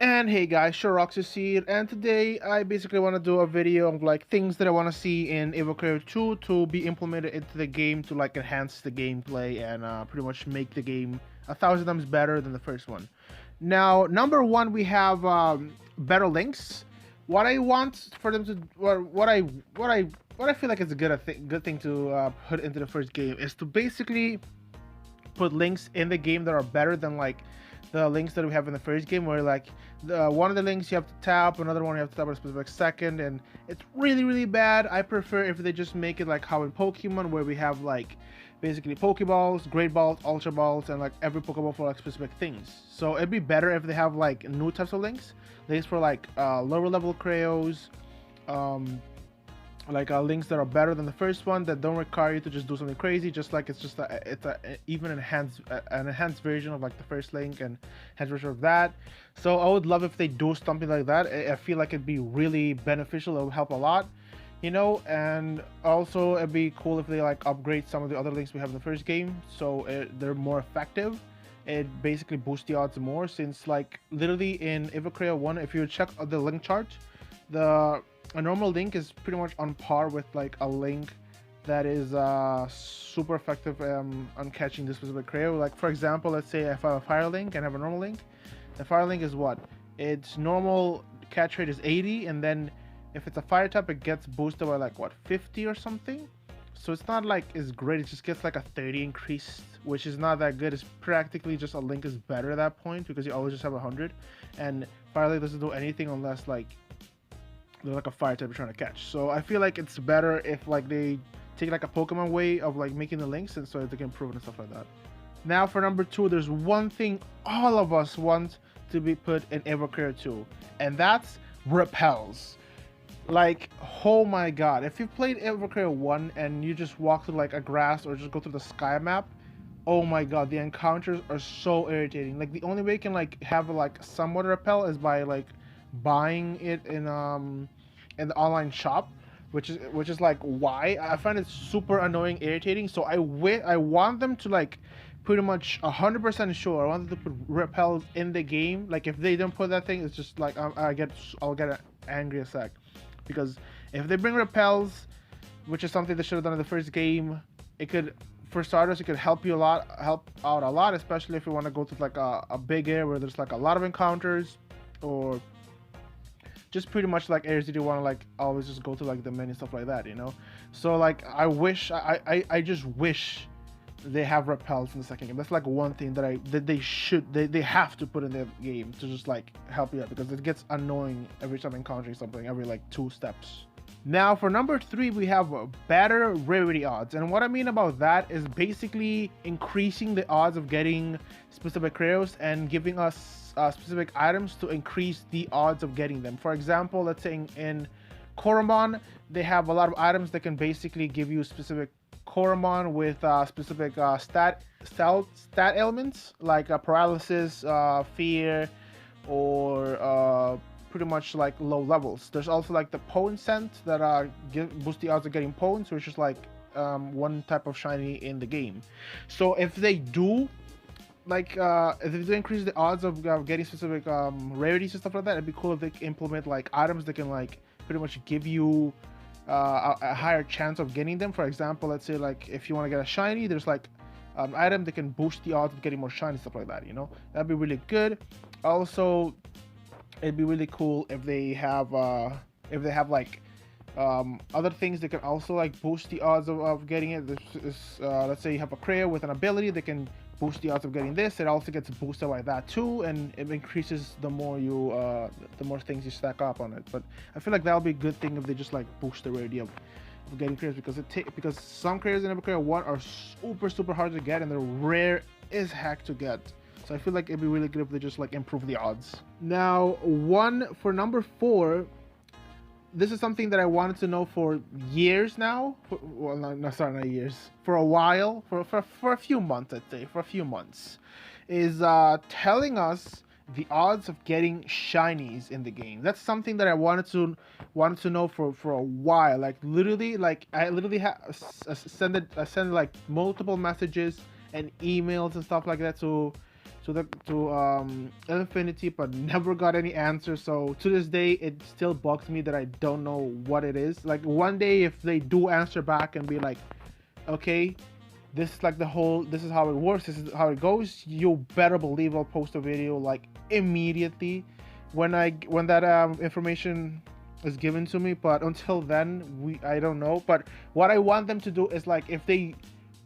And hey guys, Roxas here, and today I basically want to do a video of like things that I want to see in Evocreo 2 to be implemented into the game to like enhance the gameplay and pretty much make the game 1,000 times better than the first one. Now, number one, we have better links. What I want for them to, or what I feel like is a good thing to put into the first game is to basically put links in the game that are better than like the links that we have in the first game, where like one of the links you have to tap, another one you have to tap at a specific second, and it's really bad. I prefer if they just make it like how in Pokemon, where we have like basically Pokeballs, Great Balls, Ultra Balls, and like every Pokeball for like specific things. So it'd be better if they have like new types of links for like lower level Creos, links that are better than the first one, that don't require you to just do something crazy, just like it's a even an enhanced version of like the first link and enhanced version of that. So I would love if they do something like that. I feel like it'd be really beneficial. It would help a lot, and also it'd be cool if they like upgrade some of the other links we have in the first game, so they're more effective. It basically boosts the odds more, since like literally in Evocreo 1, if you check the link chart, a normal link is pretty much on par with like a link that is super effective on catching this specific Creo. Like for example, let's say if I have a fire link and have a normal link, the fire link is what? Its normal catch rate is 80, and then if it's a fire type, it gets boosted by like what, 50 or something. So it's not like it's great, it just gets like a 30 increase, which is not that good. It's practically just a link is better at that point, because you always just have 100, and fire link doesn't do anything unless like they're like a fire type you're trying to catch. So I feel like it's better if like they take like a Pokemon way of like making the links, and so they can improve and stuff like that. Now for number two, there's one thing all of us want to be put in Evocreo 2, and that's repels. Like, oh my god, if you played Evocreo 1 and you just walk through like a grass or just go through the sky map, oh my god, the encounters are so irritating. Like the only way you can like have like somewhat repel is by like buying it in the online shop, which is like why I find it super annoying, irritating. So I want them to like pretty much 100% sure. I want them to put repels in the game. Like if they don't put that thing, it's just like I'll get angry a sec, because if they bring repels, which is something they should have done in the first game, it could, for starters, it could help out a lot, especially if you want to go to like a big area where there's like a lot of encounters, or just pretty much like areas that you want to like always just go to like the menu, stuff like that. So like I just wish they have repels in the second game. That's like one thing that they have to put in the game to just like help you out, because it gets annoying every time encountering something every like 2 steps. Now for number 3, we have better rarity odds, and what I mean about that is basically increasing the odds of getting specific Creos and giving us specific items to increase the odds of getting them. For example, let's say in Koromon, they have a lot of items that can basically give you specific Koromon with specific stat elements, like paralysis, fear, or pretty much like low levels. There's also like the Pwn scent that boost the odds of getting Pwns, which is like one type of shiny in the game. So if they do like if they increase the odds of getting specific rarities and stuff like that, it'd be cool if they implement like items that can like pretty much give you a higher chance of getting them. For example, let's say like if you want to get a shiny, there's like an item that can boost the odds of getting more shiny, stuff like that. That'd be really good. Also, it'd be really cool if they have like other things that can also like boost the odds of getting it. Let's say you have a Creo with an ability that can boost the odds of getting this. It also gets boosted like that too, and it increases the more things you stack up on it. But I feel like that'll be a good thing if they just like boost the rarity of getting Creos, because some Creos in Evocreo 1 are super hard to get, and they're rare as heck to get. So I feel like it'd be really good if they just like improve the odds. Now, for number 4, this is something that I wanted to know for years now. Not years. For a while, for a few months, I'd say, for a few months, is telling us the odds of getting shinies in the game. That's something that I wanted to know for a while. Like literally, like I literally send like multiple messages and emails and stuff like that to to Infinity, but never got any answer. So to this day, it still bugs me that I don't know what it is. Like one day, if they do answer back and be like, okay, this is like this is how it works, this is how it goes, you better believe I'll post a video like immediately when that information is given to me. But until then, I don't know. But what I want them to do is, like, if they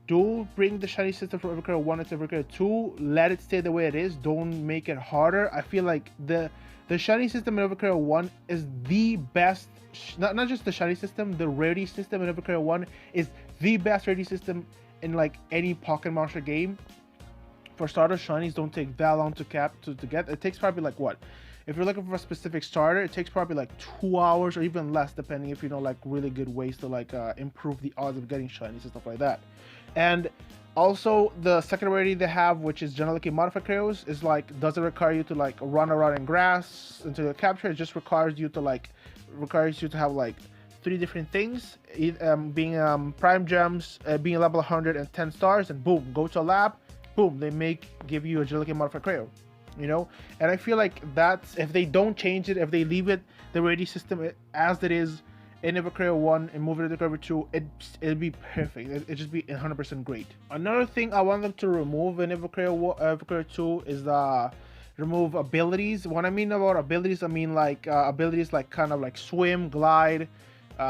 do bring the shiny system from Evocreo 1 into Evocreo 2, let it stay the way it is. Don't make it harder. I feel like the shiny system in Evocreo 1 is the best. Not just the shiny system, the rarity system in Evocreo 1 is the best rarity system in like any Pocket Monster game. For starters, shinies don't take that long to get. It takes probably like what? If you're looking for a specific starter, it takes probably like 2 hours or even less, depending if you know like really good ways to like improve the odds of getting shinies and stuff like that. And also the second rarity they have, which is genetically modified Creos, is like, doesn't require you to like run around in grass until you capture. It just requires you to have like 3 different things, being prime gems, being level 100 and 10 stars, and boom, go to a lab, boom, they give you a genetically modified Creo, you know. And I feel like that's, if they don't change it, if they leave it the rarity system as it is in Evocreo 1 and move it to Evocreo 2, it'd be perfect. It'd just be 100% great. Another thing I want them to remove in Evocreo 2 is remove abilities. When I mean about abilities, I mean like abilities like kind of like swim, glide,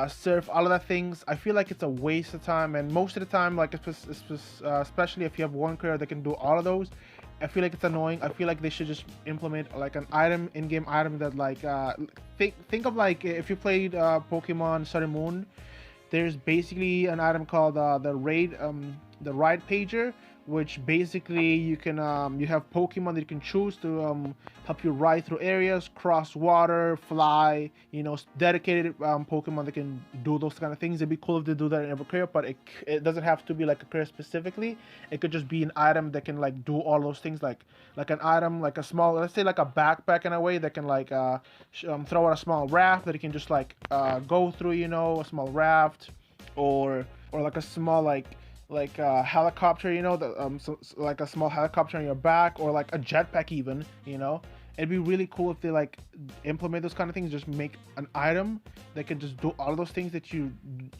surf, all of that things. I feel like it's a waste of time, and most of the time, like especially if you have one Creo that can do all of those, I feel like it's annoying. I feel like they should just implement like an item, in-game item that like think of like if you played Pokemon Sun and Moon. There's basically an item called the ride pager, which basically you can you have Pokemon that you can choose to help you ride through areas, cross water, fly, you know, dedicated Pokemon that can do those kind of things. It'd be cool if they do that in Evocreo, but it doesn't have to be like a Creo specifically. It could just be an item that can like do all those things, like an item, like a small, let's say like a backpack in a way, that can like throw out a small raft that you can just like go through, you know, a small raft, or like a small like a helicopter, you know, so like a small helicopter on your back, or like a jetpack even, you know. It'd be really cool if they like implement those kind of things, just make an item that can just do all of those things that you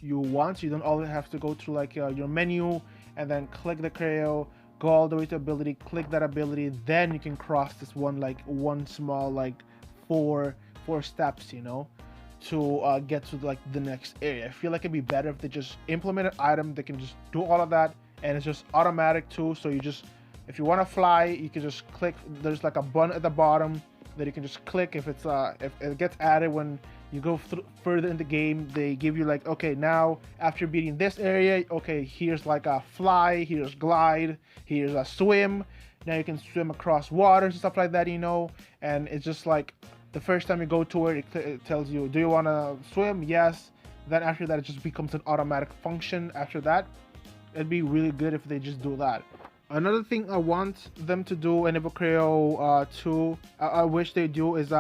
want, so you don't always have to go through like your menu and then click the Creo, go all the way to ability, click that ability, then you can cross this one small like four steps, you know, to get to like the next area. I feel like it'd be better if they just implement an item that can just do all of that, and it's just automatic too. So you just, if you want to fly, you can just click. There's like a button at the bottom that you can just click. If it gets added when you go further in the game, they give you like, okay, now after beating this area, okay, here's like a fly, here's glide, here's a swim. Now you can swim across waters and stuff like that, you know. And it's just like, the first time you go to it, it tells you, do you want to swim? Yes. Then after that, it just becomes an automatic function after that. It'd be really good if they just do that. Another thing I want them to do in Evocreo 2, I wish they do, is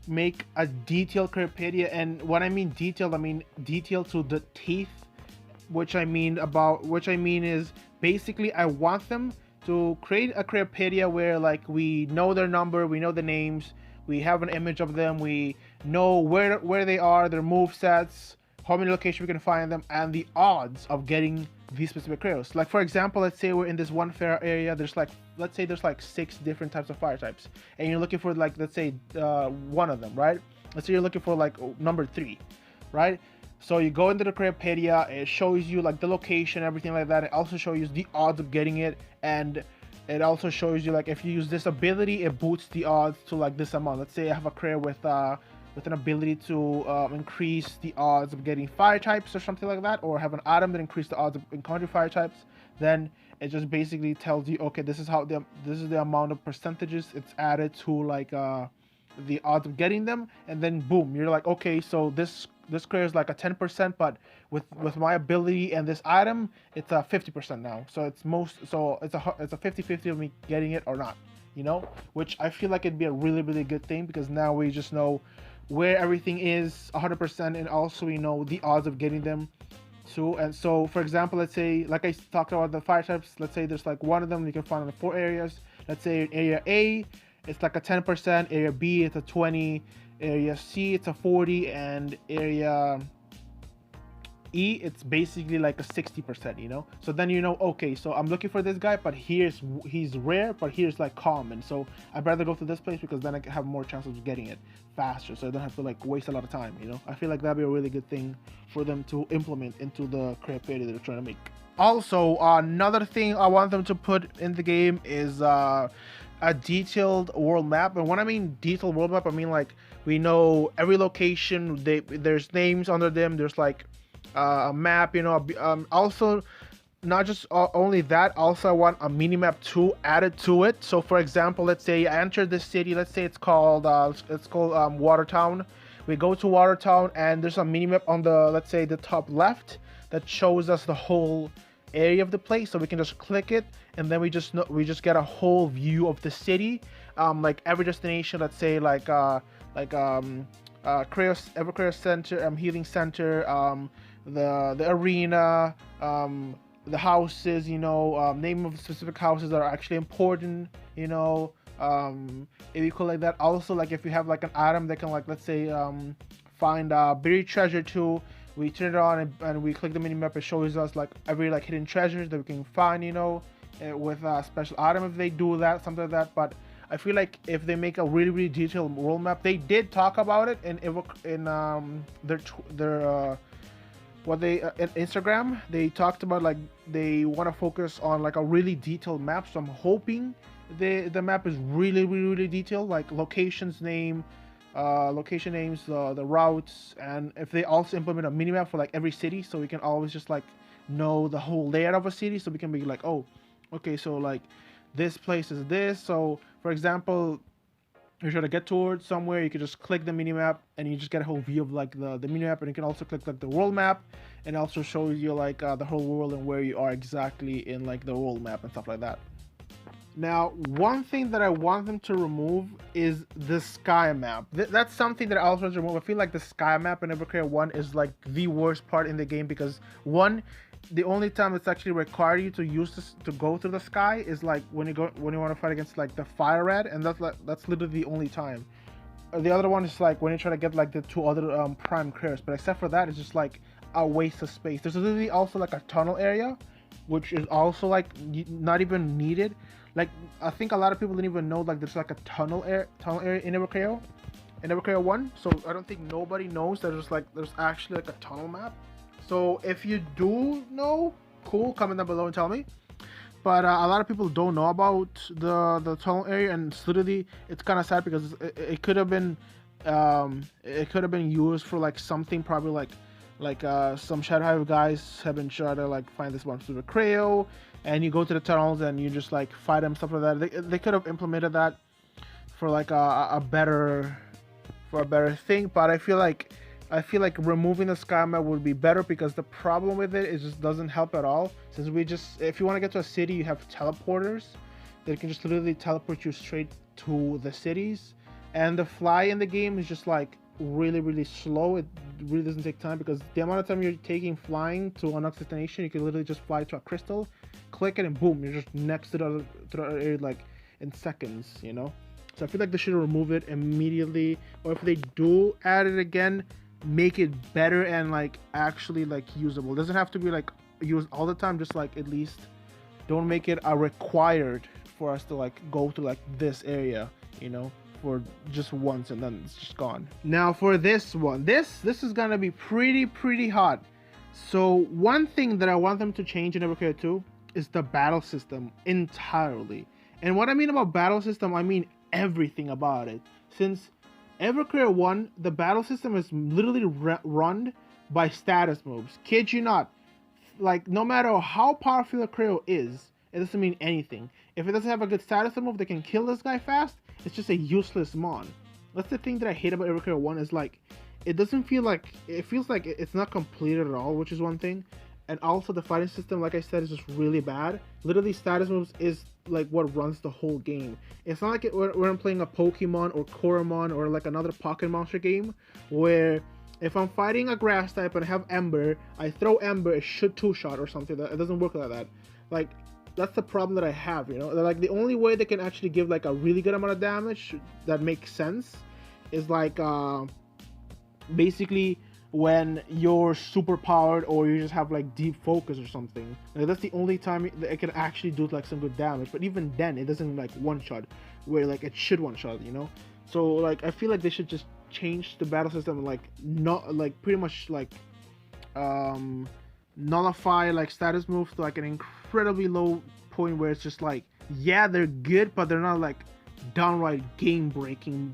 make a detailed Cryppedia. And when I mean detailed, I mean detailed to the teeth. Which I mean is basically, I want them to create a Cryppedia where like we know their number, we know the names, we have an image of them, we know where they are, their movesets, how many locations we can find them, and the odds of getting these specific Creos. Like for example, let's say we're in this one fair area, there's like, let's say there's like 6 different types of fire types, and you're looking for like, let's say one of them, right? Let's say you're looking for like number 3, right? So you go into the Cryppedia, it shows you like the location, everything like that. It also shows you the odds of getting it, and it also shows you like if you use this ability, it boosts the odds to like this amount. Let's say I have a Creo with an ability to increase the odds of getting fire types or something like that, or have an item that increases the odds of encountering fire types. Then it just basically tells you, okay, this is the amount of percentages it's added to like the odds of getting them, and then boom, you're like, okay, so this Creo is like a 10%, but with my ability and this item, it's a 50% now. So it's a 50-50 of me getting it or not, you know, which I feel like it'd be a really, really good thing, because now we just know where everything is 100%, and also we know the odds of getting them too. And so for example, let's say, like I talked about the fire types, let's say there's like one of them you can find in 4 areas. Let's say in area A, it's like a 10%, area B, it's a 20, area C, it's a 40, and area E, it's basically like a 60%, you know? So then you know, okay, so I'm looking for this guy, but he's rare, but here's like common. So I'd rather go to this place because then I have more chances of getting it faster. So I don't have to like waste a lot of time, you know? I feel like that'd be a really good thing for them to implement into the creativity that they're trying to make. Also, another thing I want them to put in the game is a detailed world map. And when I mean detailed world map, I mean like we know every location, there's names under them, there's like a map, you know. Also, not just only that, also I want a mini map too added to it. So for example, let's say I enter this city, let's say it's called Watertown. We go to Watertown and there's a mini map on the, let's say, the top left that shows us the whole area of the place, so we can just click it and then we just get a whole view of the city, like every destination. Let's say Evocreo Center, Healing Center, the arena, the houses, you know, name of specific houses that are actually important, you know, if you collect that. Also, like if you have like an item that can, like, let's say find buried treasure too, we turn it on and we click the mini map. It shows us like every like hidden treasures that we can find, you know, with a special item if they do that, something like that. But I feel like if they make a really detailed world map, they did talk about it in their Instagram. They talked about like they want to focus on like a really detailed map. So I'm hoping the map is really detailed, like location names, the routes, and if they also implement a mini map for like every city, so we can always just like know the whole layout of a city, so we can be like, oh, okay, so like this place is this. So for example, you're trying to get towards somewhere, you can just click the mini map and you just get a whole view of like the mini map. And you can also click like the world map and also shows you like the whole world and where you are exactly in like the world map and stuff like that. Now, one thing that I want them to remove is the sky map. That's something that I also want to remove. I feel like the sky map in Evocreo 1 is like the worst part in the game, because one, the only time it's actually required you to use this to go through the sky is like when you want to fight against like the fire red, and that's literally the only time. The other one is like when you try to get like the two other prime clears, but except for that, it's just like a waste of space. There's literally also like a tunnel area, which is also like not even needed. Like I think a lot of people didn't even know like there's like a tunnel area in Evocreo 1. So I don't think nobody knows that there's actually like a tunnel map. So if you do know, cool, comment down below and tell me. But a lot of people don't know about the tunnel area, and literally it's kind of sad because it could have been used for like something, probably like some Shadow Hive guys have been trying to like find this one through Evocreo, and you go to the tunnels and you just like fight them, stuff like that. They could have implemented that for like a better thing, but I feel like removing the sky map would be better, because the problem with it is just doesn't help at all. Since if you want to get to a city, you have teleporters that can just literally teleport you straight to the cities, and the fly in the game is just like really slow. It really doesn't take time, because the amount of time you're taking flying to a next destination, you can literally just fly to a crystal, click it, and boom, you're just next to the area like in seconds, you know. So I feel like they should remove it immediately, or if they do add it again, make it better and like actually like usable. It doesn't have to be like used all the time, just like at least don't make it a required for us to like go to like this area, you know, for just once and then it's just gone. Now for this one, this is gonna be pretty hot. So one thing that I want them to change in Evocreo 2 is the battle system entirely. And what I mean about battle system, I mean everything about it. Since Evocreo 1, the battle system is literally run by status moves. Kid you not. Like, no matter how powerful Evocreo is, it doesn't mean anything. If it doesn't have a good status move that can kill this guy fast, it's just a useless mon. That's the thing that I hate about Evocreo 1, is like, it doesn't feel like, it feels like it's not completed at all, which is one thing. And also the fighting system, like I said, is just really bad. Literally, status moves is like what runs the whole game. It's not like when I'm playing a Pokemon or Koromon or like another Pocket Monster game, where if I'm fighting a grass type and I have Ember, I throw Ember, it should two-shot or something. It doesn't work like that. Like that's the problem that I have, you know. Like the only way they can actually give like a really good amount of damage that makes sense is like basically when you're super powered or you just have like deep focus or something. Like, that's the only time it can actually do like some good damage. But even then, it doesn't like one shot where like it should one shot, you know. So like I feel like they should just change the battle system and like not like pretty much like nullify like status moves to like an incredibly low point where it's just like, yeah, they're good, but they're not like downright game breaking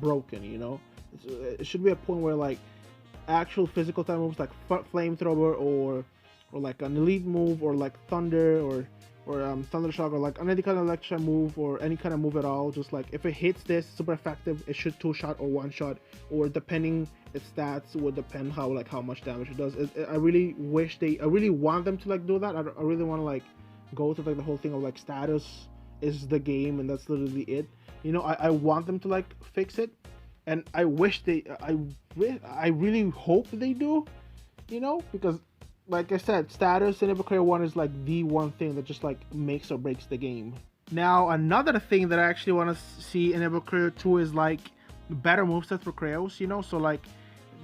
broken, you know. It should be a point where like actual physical type moves like flamethrower or like an elite move or like thunder or thunder shock or like any kind of electro move or any kind of move at all, just like if it hits this super effective, it should two shot or one shot, or depending its stats would depend how much damage it does. I really wish I really want them to like do that. I really want to like go to like the whole thing of like status is the game and that's literally it, you know. I want them to like fix it, and I wish I really hope they do, you know, because like I said, status in Evocreo 1 is like the one thing that just like makes or breaks the game. Now another thing that I actually want to see in Evocreo 2 is like better movesets for Creos, you know. So like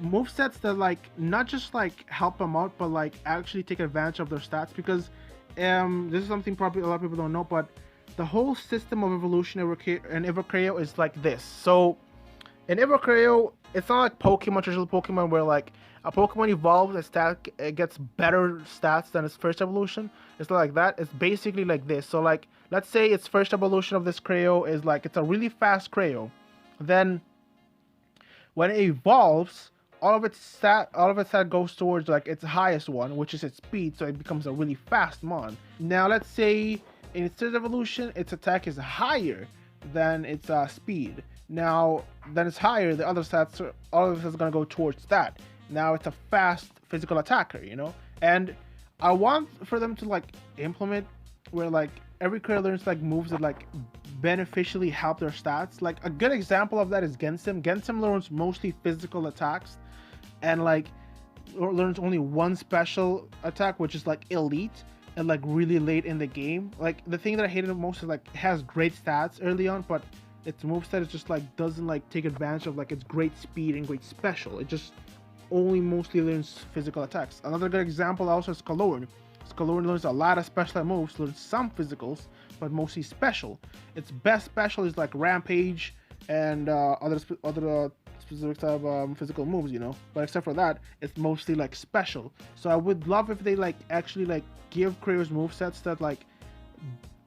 movesets that like not just like help them out, but like actually take advantage of their stats, because this is something probably a lot of people don't know, but the whole system of evolution in Evocreo is like this. So in Evocreo, it's not like Pokemon, traditional Pokemon, where like a Pokemon evolves, it gets better stats than its first evolution. It's not like that. It's basically like this. So like, let's say its first evolution of this Creo is like, it's a really fast Creo. Then when it evolves, all of its stat goes towards like its highest one, which is its speed, so it becomes a really fast mon. Now let's say in its third evolution, its attack is higher than its speed. Now then it's higher, the other stats, all of it is gonna go towards that. Now it's a fast physical attacker, you know. And I want for them to like implement where like every Creo learns like moves that like beneficially help their stats. Like a good example of that is Gensym. Gensym learns mostly physical attacks and like learns only one special attack, which is like elite, and like really late in the game. Like the thing that I hated most is like it has great stats early on, but its moveset is just like doesn't like take advantage of like its great speed and great special. It just only mostly learns physical attacks. Another good example also is Scalorn. Scalorn learns a lot of special moves, learns some physicals, but mostly special. Its best special is like Rampage and other specific type of physical moves, you know. But except for that, it's mostly like special. So I would love if they like actually like give Creo's movesets that like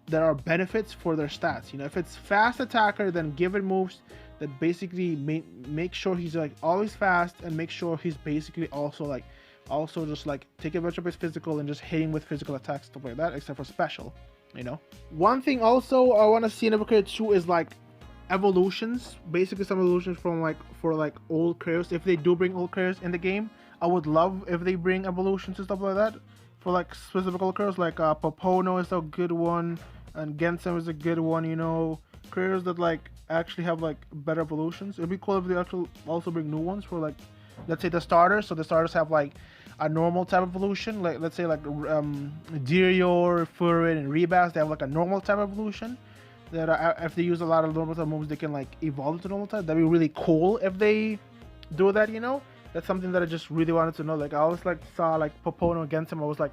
there are benefits for their stats, you know. If it's fast attacker, then give it moves that basically make sure he's like always fast, and make sure he's basically also just like take advantage of his physical and just hitting with physical attacks, stuff like that, except for special, you know. One thing also I want to see in Evocreo 2 is like evolutions, basically some evolutions from like for like old Creos. If they do bring old Creos in the game, I would love if they bring evolutions and stuff like that for like specific old Creos. Like Popono is a good one, and Gensym is a good one, you know. Creos that like actually have like better evolutions. It'd be cool if they actually also bring new ones for like, let's say the starters. So the starters have like a normal type of evolution, like let's say like Dirior, Furin, and Rebas. They have like a normal type of evolution that if they use a lot of normal type moves, they can like evolve into normal type. That'd be really cool if they do that, you know. That's something that I just really wanted to know. Like I always like saw like Popono and Gensym. I was like,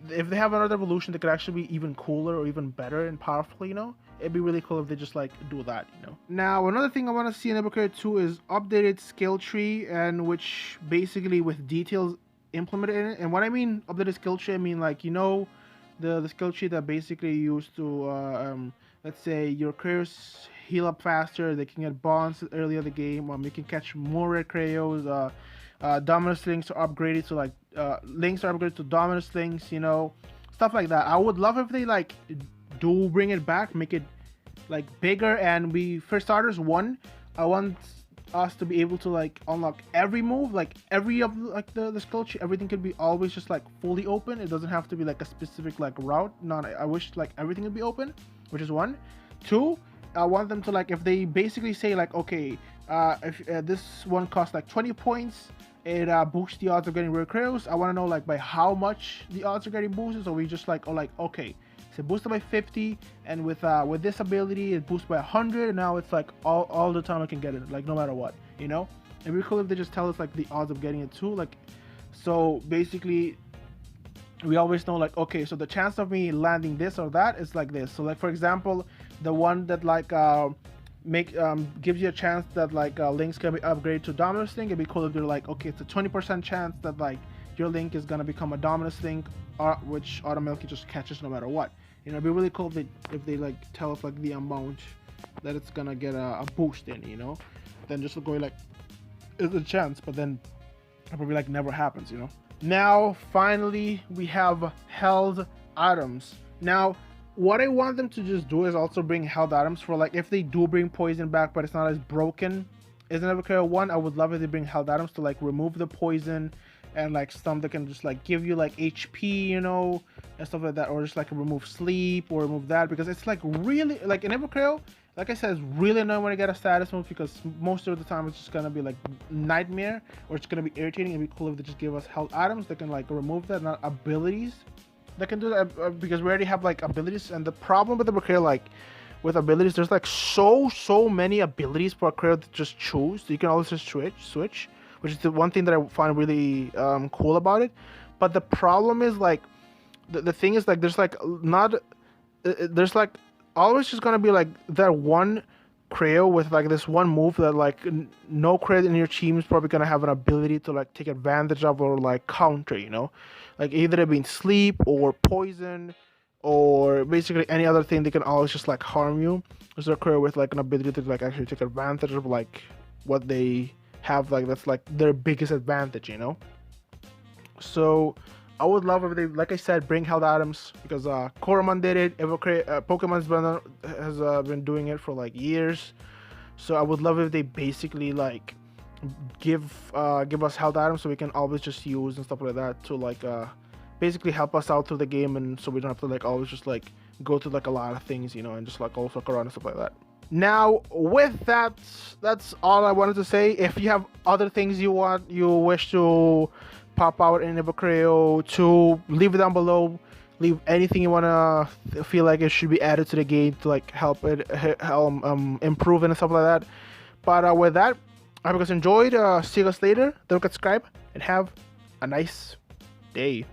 if they have another evolution that could actually be even cooler or even better and powerful, you know, it'd be really cool if they just like do that, you know. Now another thing I want to see in Evocreo 2 is updated skill tree, and which basically with details implemented in it. And what I mean updated skill tree, I mean like, you know, the skill tree that basically used to let's say your Creos heal up faster, they can get bonds earlier in the game, you can catch more rare Creos, Dominus links are upgraded to like links are upgraded to Dominus links, you know, stuff like that. I would love if they like do bring it back, make it like bigger. And for starters, I want us to be able to like unlock every move, like every of like the skill tree, everything could be always just like fully open. It doesn't have to be like a specific like route. I wish like everything would be open, which is one. Two, I want them to like, if they basically say like, okay, if this one costs like 20 points, it boosts the odds of getting rare Creos. I want to know like by how much the odds are getting boosted. So we just like, okay, So it boosted by 50, and with this ability, it boosts by 100. And now it's like all the time I can get it, like no matter what, you know. It'd be cool if they just tell us like the odds of getting it too, like. So basically, we always know like, okay, so the chance of me landing this or that is like this. So like for example, the one that like gives you a chance that like links can be upgraded to Dominus Link. It'd be cool if they're like, okay, it's a 20% chance that like your link is gonna become a Dominus Link, which automatically just catches no matter what. You know, it'd be really cool if they like tell us like the amount that it's gonna get a boost in, you know. Then just going like, it's a chance, but then it probably like never happens, you know. Now finally we have held items. Now what I want them to just do is also bring held items for like if they do bring poison back but it's not as broken as an Evocreo one. I would love if they bring held items to like remove the poison and like some that can just like give you like HP, you know, and stuff like that, or just like remove sleep or remove that, because it's like really like in Evocreo, like I said, it's really annoying when I get a status move, because most of the time it's just gonna be like nightmare, or it's gonna be irritating. It'd be cool if they just give us health items that can like remove that, not abilities that can do that, because we already have like abilities. And the problem with Evocreo, like with abilities, there's like so many abilities for a Creo to just choose. So you can always just switch, which is the one thing that I find really cool about it. But the problem is like the thing is like there's like not there's like always just gonna be like that one Creo with like this one move that like no Creo in your team is probably gonna have an ability to like take advantage of or like counter, you know, like either it being sleep or poison or basically any other thing. They can always just like harm you. There's a Creo with like an ability to like actually take advantage of like what they have, like that's like their biggest advantage, you know. So I would love if they, like I said, bring held items, because Koromon did it. Pokemon's has been doing it for like years. So I would love if they basically like give us held items so we can always just use and stuff like that to like basically help us out through the game, and so we don't have to like always just like go to like a lot of things, you know, and just like also look around and stuff like that. Now with that, that's all I wanted to say. If you have other things you wish to pop out in Evocreo, to leave it down below. Leave anything you wanna feel like it should be added to the game to like help it improve and stuff like that. But with that, I hope you guys enjoyed. See you guys later. Don't forget to subscribe and have a nice day.